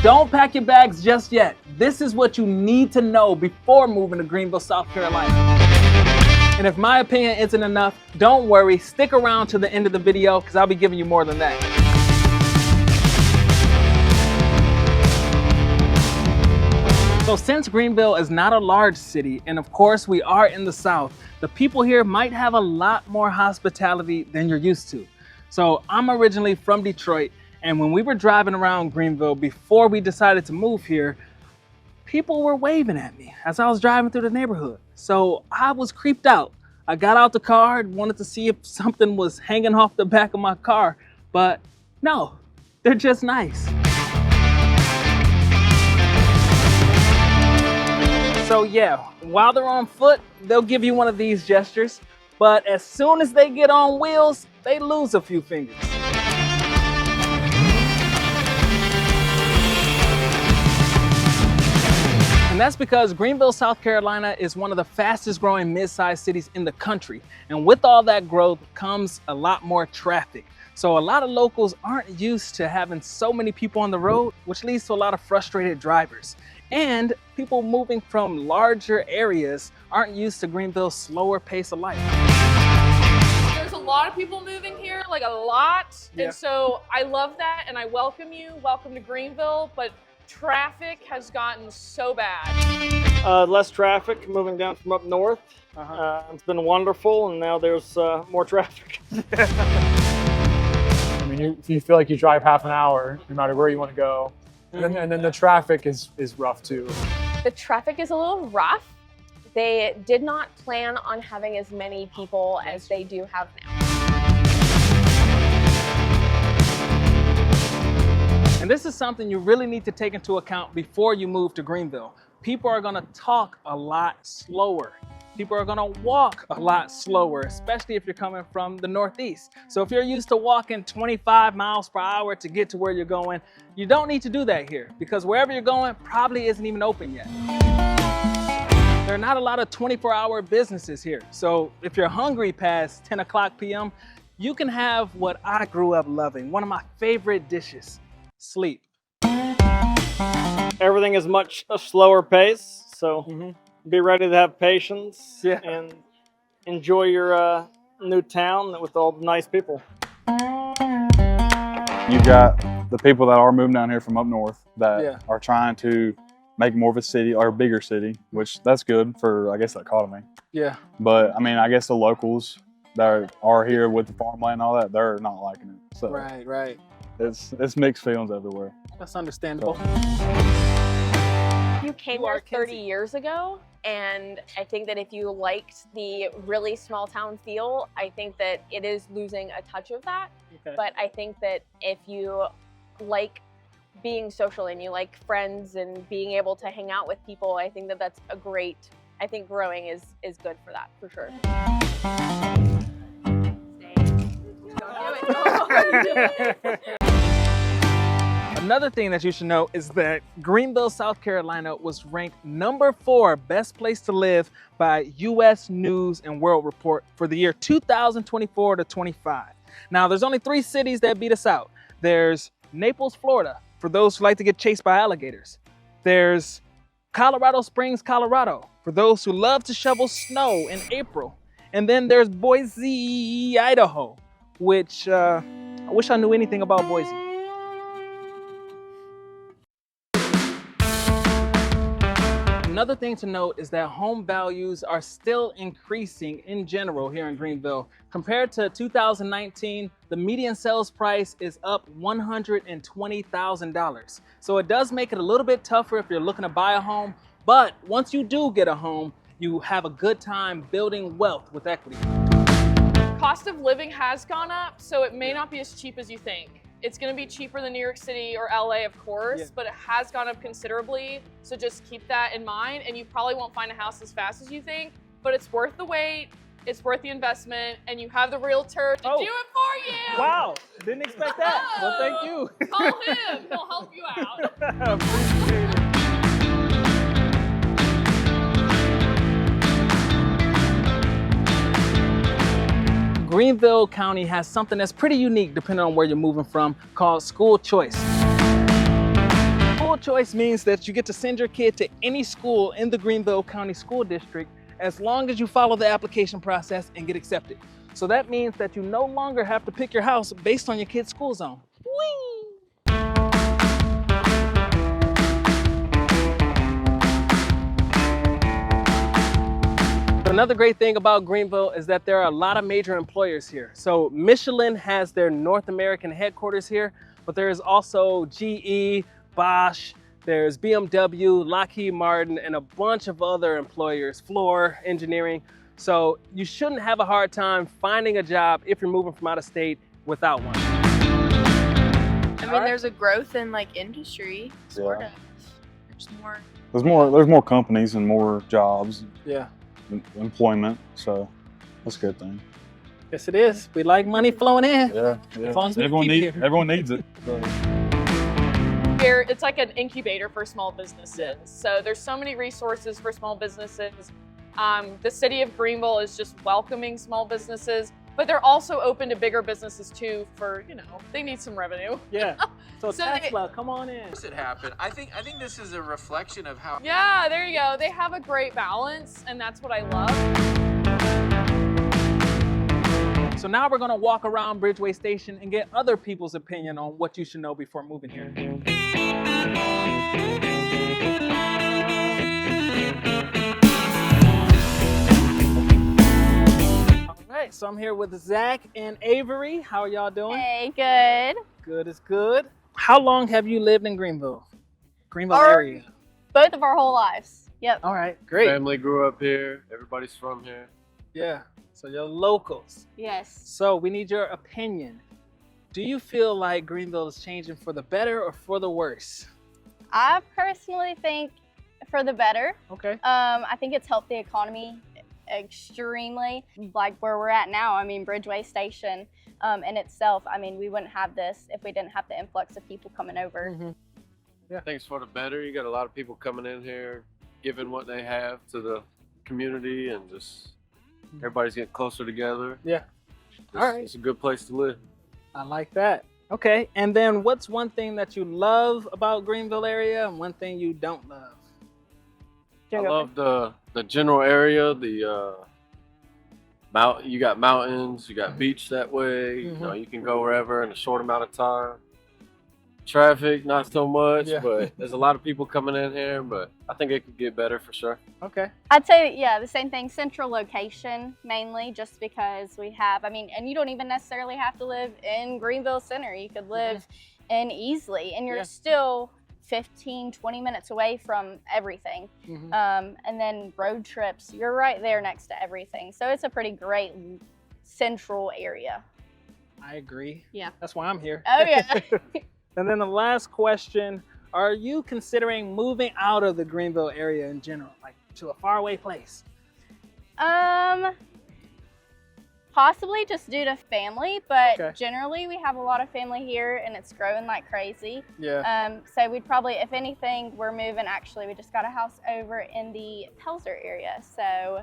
don't pack your bags just yet. This is what you need to know before moving to Greenville, South Carolina. And if my opinion isn't enough, don't worry, stick around to the end of the video because I'll be giving you more than that. So since Greenville is not a large city, and of course we are in the South, the people here might have a lot more hospitality than you're used to. So I'm originally from Detroit, and when we were driving around Greenville before we decided to move here, people were waving at me as I was driving through the neighborhood. So I was creeped out. I got out the car and wanted to see if something was hanging off the back of my car, but no, they're just nice. So yeah, while they're on foot, they'll give you one of these gestures, but as soon as they get on wheels, they lose a few fingers. And that's because Greenville, South Carolina is one of the fastest growing mid-sized cities in the country. And with all that growth comes a lot more traffic. So a lot of locals aren't used to having so many people on the road, which leads to a lot of frustrated drivers. And people moving from larger areas aren't used to Greenville's slower pace of life. There's a lot of people moving here, like a lot. Yeah. And so I love that and I welcome you. Welcome to Greenville, but traffic has gotten so bad. Less traffic moving down from up north. It's been wonderful, and now there's more traffic. I mean, you feel like you drive half an hour, no matter where you want to go. And then the traffic is rough too. The traffic is a little rough. They did not plan on having as many people as they do have now. And this is something you really need to take into account before you move to Greenville. People are gonna talk a lot slower. People are gonna walk a lot slower, especially if you're coming from the Northeast. So if you're used to walking 25 miles per hour to get to where you're going, you don't need to do that here because wherever you're going probably isn't even open yet. There are not a lot of 24-hour businesses here. So if you're hungry past 10 o'clock p.m., you can have what I grew up loving, one of my favorite dishes, sleep. Everything is much a slower pace, so be ready to have patience and enjoy your new town with all the nice people. You've got the people that are moving down here from up north that are trying to make more of a city or a bigger city, which that's good for, I guess, the economy. Yeah. But I mean, I guess the locals that are here with the farmland and all that, they're not liking it. So Right. It's mixed feelings everywhere. That's understandable. You came here 30 years ago, and I think that if you liked the really small town feel, I think that it is losing a touch of that. Okay. But I think that if you like being social and you like friends and being able to hang out with people, I think that that's a great, I think growing is good for that, for sure. Another thing that you should know is that Greenville, South Carolina was ranked #4 best place to live by U.S. News and World Report for the year 2024 to 25. Now, there's only 3 cities that beat us out. There's Naples, Florida, for those who like to get chased by alligators. There's Colorado Springs, Colorado, for those who love to shovel snow in April. And then there's Boise, Idaho, which I wish I knew anything about Boise. Another thing to note is that home values are still increasing in general here in Greenville. Compared to 2019, the median sales price is up $120,000. So it does make it a little bit tougher if you're looking to buy a home, but once you do get a home, you have a good time building wealth with equity. Cost of living has gone up, so it may not be as cheap as you think. It's gonna be cheaper than New York City or LA, of course, but it has gone up considerably. So just keep that in mind, and you probably won't find a house as fast as you think, but it's worth the wait, it's worth the investment, and you have the realtor to do it for you. Wow, didn't expect that. Well, thank you. Call him, he'll help you out. Appreciate it. Greenville County has something that's pretty unique depending on where you're moving from, called school choice. School choice means that you get to send your kid to any school in the Greenville County School District as long as you follow the application process and get accepted. So that means that you no longer have to pick your house based on your kid's school zone. Whee! Another great thing about Greenville is that there are a lot of major employers here. So Michelin has their North American headquarters here, but there is also GE, Bosch, there's BMW, Lockheed Martin, and a bunch of other employers, Fluor Engineering. So you shouldn't have a hard time finding a job if you're moving from out of state without one. I mean, there's a growth in like industry, sort of. There's more companies and more jobs. Yeah. Employment, so that's a good thing. Yes, it is. We like money flowing in. Yeah. As long as we Everyone keep it. everyone needs it. Here, it's like an incubator for small businesses. So there's so many resources for small businesses. The city of Greenville is just welcoming small businesses, but they're also open to bigger businesses too for, they need some revenue. Yeah. So So Tesla, come on in. It happened. I think this is a reflection of how. Yeah, there you go. They have a great balance, and that's what I love. So now we're gonna walk around Bridgeway Station and get other people's opinion on what you should know before moving here. All right, so I'm here with Zach and Avery. How are y'all doing? Hey, good. Good is good. How long have you lived in Greenville? Greenville area. Both of our whole lives. Yep. All right, great. Family grew up here. Everybody's from here. Yeah, so you're locals. Yes. So we need your opinion. Do you feel like Greenville is changing for the better or for the worse? I personally think for the better. Okay. I think it's helped the economy extremely, like where we're at now. I mean, Bridgeway Station in itself, I mean, we wouldn't have this if we didn't have the influx of people coming over. Mm-hmm. I think it's for the better. You got a lot of people coming in here, giving what they have to the community, and just everybody's getting closer together. Yeah. All right. It's a good place to live. I like that. Okay, and then what's one thing that you love about Greenville area and one thing you don't love? I love the general area. The you got mountains, you got beach that way. You know, you can go wherever in a short amount of time. Traffic, not so much, but there's a lot of people coming in here, but I think it could get better for sure. Okay. I'd say, yeah, the same thing, central location mainly, just because we have, I mean, and you don't even necessarily have to live in Greenville Center. You could live in Easley, and you're still 15, 20 minutes away from everything. And then road trips, you're right there next to everything. So it's a pretty great central area. I agree. Yeah. That's why I'm here. Oh, yeah. And then the last question, are you considering moving out of the Greenville area in general, like to a faraway place? Possibly just due to family, but generally we have a lot of family here and it's growing like crazy. Yeah. So we'd probably, if anything, we're moving, actually, we just got a house over in the Pelzer area. So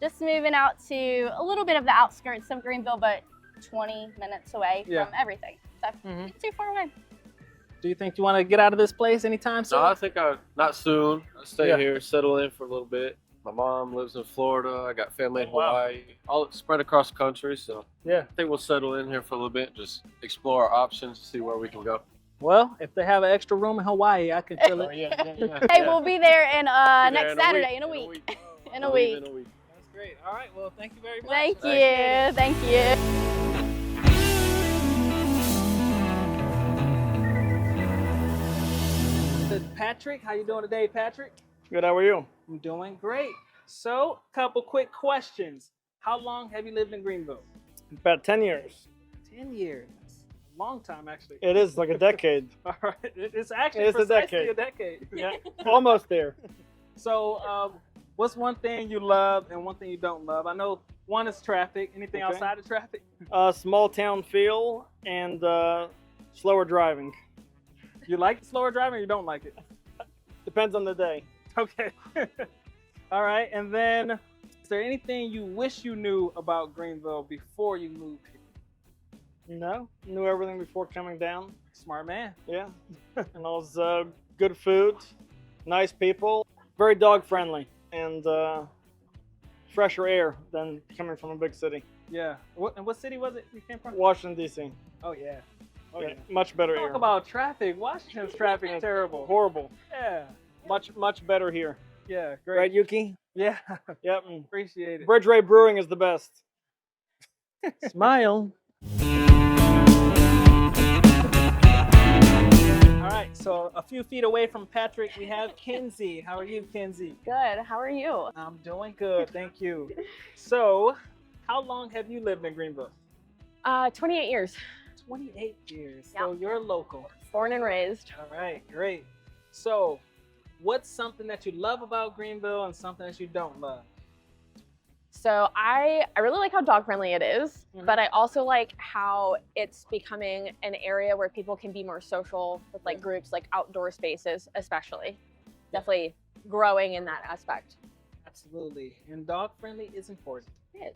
just moving out to a little bit of the outskirts of Greenville, but 20 minutes away from everything. So not too far away. Do you think you want to get out of this place anytime soon? No, I think not soon. I'll stay here, settle in for a little bit. My mom lives in Florida. I got family in Hawaii, all spread across the country. So I think we'll settle in here for a little bit, just explore our options, see where we can go. Well, if they have an extra room in Hawaii, I can fill it. Hey, we'll be there in next Saturday, in a week. In a week. That's great. All right. Well, thank you very much. Thank you. Thank you. Patrick, how you doing today, Patrick? Good, how are you? I'm doing great. So, couple quick questions. How long have you lived in Greenville? About 10 years. 10 years. That's a long time, actually. It is like a decade. All right. It's actually It's precisely a decade. Yeah, almost there. So, what's one thing you love and one thing you don't love? I know one is traffic. Anything outside of traffic? Small town feel and slower driving. You like slower driving or you don't like it? Depends on the day. Okay. All right. And then, is there anything you wish you knew about Greenville before you moved here? No, knew everything before coming down. Smart man. Yeah. And I was good food, nice people, very dog friendly, and fresher air than coming from a big city. Yeah. What city was it you came from? Washington, D.C. Oh, yeah. Oh, yeah. Much better Talk air. about traffic. Washington's traffic is terrible. Horrible. Yeah. Much better here. Yeah, great. Right, Yuki? Yeah. Yep. Appreciate it. Bridge Ray Brewing is the best. Smile. All right, so a few feet away from Patrick, we have Kenzie. How are you, Kenzie? Good. How are you? I'm doing good, thank you. So, how long have you lived in Greenville? 28 years. 28 years. Yeah. So you're local. Born and raised. All right, great. So, what's something that you love about Greenville and something that you don't love? So I really like how dog friendly it is, but I also like how it's becoming an area where people can be more social with like groups, like outdoor spaces, especially. Definitely growing in that aspect. Absolutely. And dog friendly is important. It is.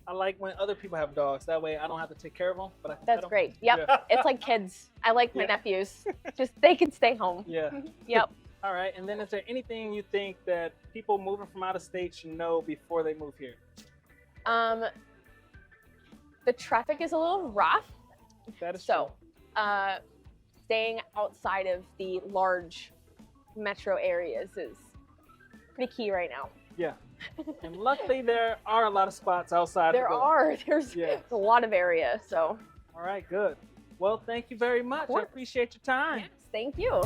I like when other people have dogs. That way I don't have to take care of them, but I can pet That's them. great. Yep. Yeah. It's like kids. I like my nephews. Just they can stay home. Yeah. Yep. All right. And then is there anything you think that people moving from out of state should know before they move here? The traffic is a little rough. That is so staying outside of the large metro areas is pretty key right now. Yeah. And luckily there are a lot of spots outside. There's a lot of area, so. All right, good. Well, thank you very much. I appreciate your time. Yes, thank you.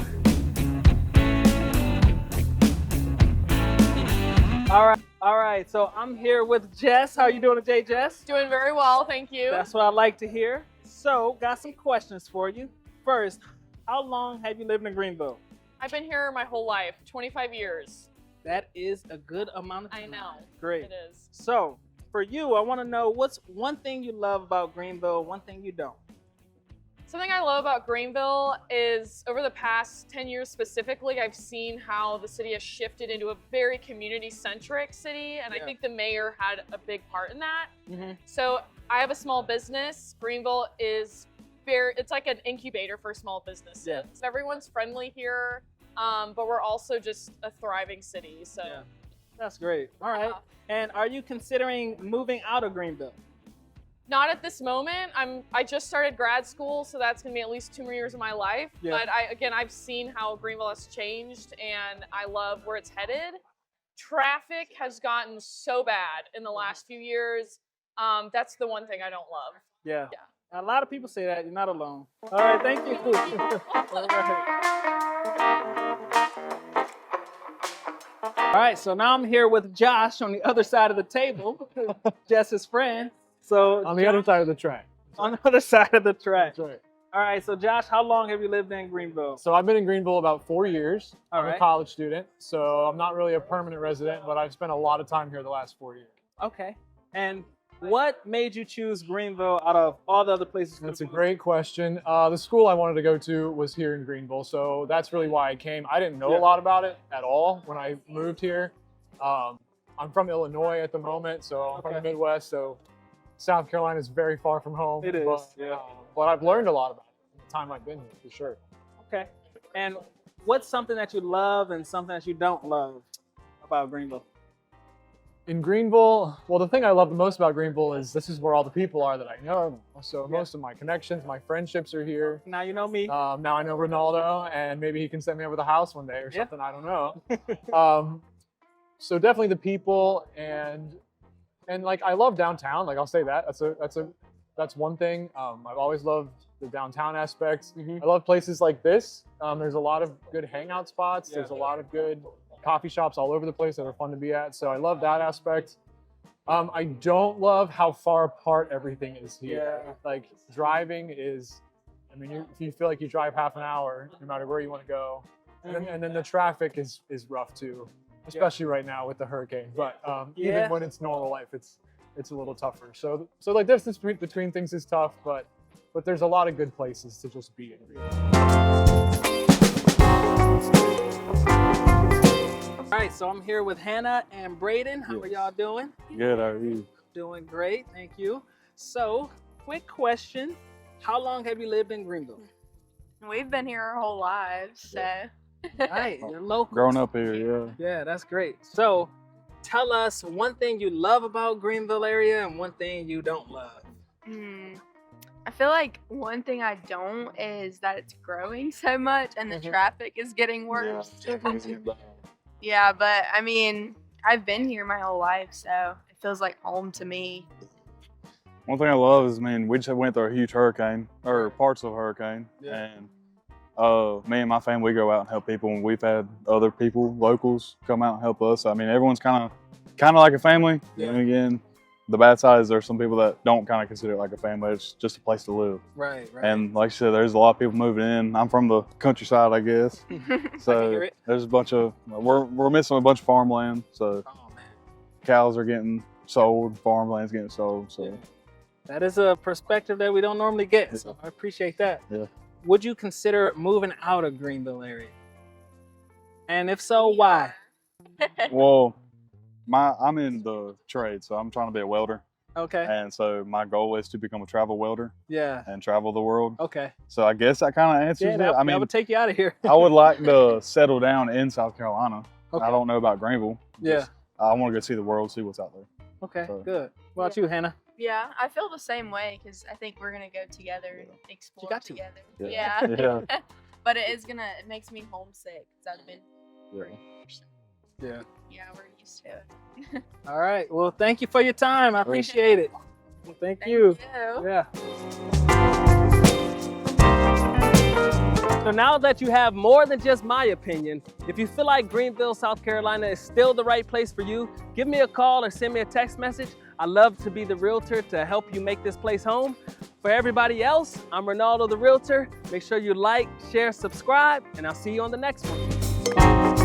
All right. So I'm here with Jess. How you doing today, Jess? Doing very well, thank you. That's what I like to hear. So, got some questions for you. First, how long have you lived in Greenville? I've been here my whole life, 25 years. That is a good amount of time. I know. Great. It is. So, for you, I want to know what's one thing you love about Greenville, one thing you don't. Something I love about Greenville is over the past 10 years specifically, I've seen how the city has shifted into a very community-centric city, and I think the mayor had a big part in that. So I have a small business. Greenville is it's like an incubator for small businesses. Yeah. So everyone's friendly here, but we're also just a thriving city. So That's great. All right. And are you considering moving out of Greenville? Not at this moment. I just started grad school, so that's gonna be at least 2 more years of my life. Yeah. But I've seen how Greenville has changed, and I love where it's headed. Traffic has gotten so bad in the last few years. That's the one thing I don't love. Yeah. A lot of people say that. You're not alone. All right. Thank you. All right. So now I'm here with Josh on the other side of the table, Jess's friend. So on the other side of the track. On the other side of the track. That's right. All right. So Josh, how long have you lived in Greenville? So I've been in Greenville about 4 years. I'm right. a college student, so I'm not really a permanent resident, but I've spent a lot of time here the last 4 years. Okay. And what made you choose Greenville out of all the other places? That's a great question. The school I wanted to go to was here in Greenville, so that's really why I came. I didn't know a lot about it at all when I moved here. I'm from Illinois at the moment, so I'm from the Midwest, so South Carolina is very far from home. It is, but I've learned a lot about it in the time I've been here, for sure. Okay. And what's something that you love and something that you don't love about Greenville? In Greenville, well, the thing I love the most about Greenville is this is where all the people are that I know. So most of my connections, my friendships are here. Now you know me. Now I know Renaldo, and maybe he can send me over the house one day or something. I don't know. So definitely the people and like I love downtown. Like I'll say that. That's one thing. I've always loved the downtown aspects. I love places like this. There's a lot of good hangout spots. There's a lot of good coffee shops all over the place that are fun to be at. So I love that aspect. I don't love how far apart everything is here. Like driving is, I mean, you feel like you drive half an hour no matter where you want to go. And then the traffic is rough too, especially right now with the hurricane. But even when it's normal life, it's a little tougher. So like distance between things is tough, but there's a lot of good places to just be in. All right, so I'm here with Hannah and Braden. How are y'all doing? Good, how are you? Doing great, thank you. So, quick question. How long have you lived in Greenville? We've been here our whole lives, so Right, you're local. Growing up here, yeah. Yeah, that's great. So, tell us one thing you love about Greenville area and one thing you don't love. I feel like one thing I don't is that it's growing so much and the traffic is getting worse. Yeah, but I mean, I've been here my whole life, so it feels like home to me. One thing I love is, we just went through a huge hurricane, or parts of a hurricane, and me and my family go out and help people, and we've had other people, locals, come out and help us. I mean, everyone's kind of like a family. Yeah. And again, the bad side is there's some people that don't kind of consider it like a family. It's just a place to live. Right. And like I said, there's a lot of people moving in. I'm from the countryside, I guess. So there's a bunch of, we're missing a bunch of farmland. So cows are getting sold, farmland's getting sold. So that is a perspective that we don't normally get. So I appreciate that. Yeah. Would you consider moving out of Greenville area? And if so, why? Well, I'm in the trade, so I'm trying to be a welder. Okay. And so my goal is to become a travel welder. Yeah. And travel the world. Okay. So I guess that kind of answers it. I mean, that would take you out of here. I would like to settle down in South Carolina. Okay. I don't know about Greenville. Yeah. I want to go see the world, see what's out there. Okay, So. Good. What about you, Hannah? Yeah, I feel the same way because I think we're gonna go together and explore together. Yeah. Yeah. But it makes me homesick because I've been. Yeah. Yeah, we're used to it. All right. Well, thank you for your time. I appreciate it. Well, thank you. Yeah. So now that you have more than just my opinion, if you feel like Greenville, South Carolina is still the right place for you, give me a call or send me a text message. I love to be the realtor to help you make this place home. For everybody else, I'm Renaldo the Realtor. Make sure you like, share, subscribe, and I'll see you on the next one.